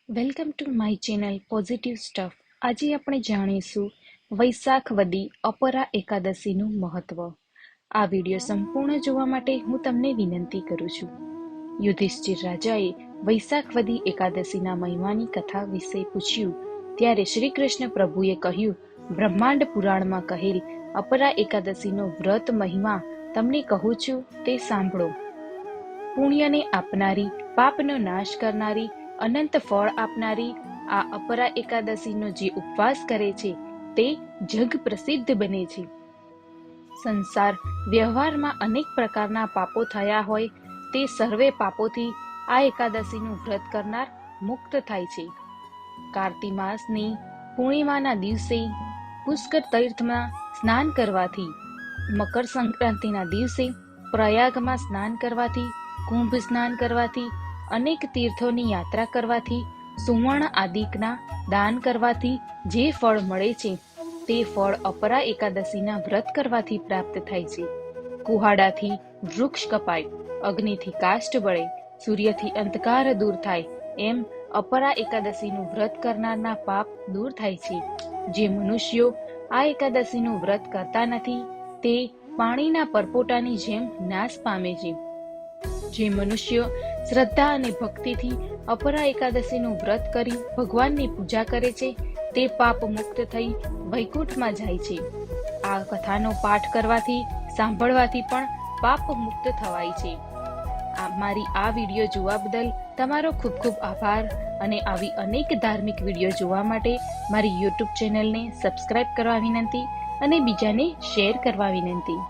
Welcome to my channel positive stuff. આજે આપણે જાણીશું વૈશાખ વદી અપરા એકાદશીનું મહત્વ. આ વિડીયો સંપૂર્ણ જોવા માટે હું તમને વિનંતી કરું છું. યુધિષ્ઠિર રાજાએ વૈશાખ વદી એકાદશીના મહિમાની કથા વિશે પૂછ્યું ત્યારે શ્રી કૃષ્ણ પ્રભુએ કહ્યું, બ્રહ્માંડ પુરાણમાં કહેલ અપરા એકાદશીનો વ્રત મહિમા તમને કહું છું તે સાંભળો. પુણ્યને આપનારી, પાપનો નાશ કરનારી, અનંત ફળ આપનારી આ અપરા એકાદશીનો જે ઉપવાસ કરે છે તે જગ પ્રસિદ્ધ બને છે. સંસાર વ્યવહારમાં અનેક પ્રકારના પાપો થયા હોય તે સર્વે પાપોથી આ એકાદશીનું વ્રત કરનાર મુક્ત થાય છે. કાર્તિક માસની પૂર્ણિમાના દિવસે પુષ્કર તીર્થમાં સ્નાન કરવાથી, મકર સંક્રાંતિના દિવસે પ્રયાગમાં સ્નાન કરવાથી, કુંભ સ્નાન કરવાથી, અનેક તીર્થોની યાત્રા કરવાથી, સુવર્ણ આદિકના દાન કરવાથી જે ફળ મળે છે તે ફળ અપરા એકાદશીના વ્રત કરવાથી પ્રાપ્ત થાય છે. કુહાડાથી વૃક્ષ કપાય, અગ્નિથી કાષ્ઠ બળે, સૂર્યથી અંધકાર દૂર થાય, એમ અપરા એકાદશીનું વ્રત કરનારના પાપ દૂર થાય છે. જે મનુષ્યો આ એકાદશીનું વ્રત કરતા નથી તે પાણીના પરપોટાની જેમ નાશ પામે છે. જે મનુષ્યો શ્રદ્ધા અને ભક્તિથી અપરા એકાદશીનું વ્રત કરી ભગવાનની પૂજા કરે છે તે પાપ મુક્ત થઈ વૈકુંઠમાં જાય છે. આ કથાનો પાઠ કરવાથી, સાંભળવાથી પણ પાપ મુક્ત થવાય છે. મારી આ વિડીયો જોવા બદલ તમારો ખૂબ ખૂબ આભાર અને આવી અનેક ધાર્મિક વિડીયો જોવા માટે મારી યુટ્યુબ ચેનલને સબસ્ક્રાઇબ કરવા વિનંતી અને બીજાને શેર કરવા વિનંતી.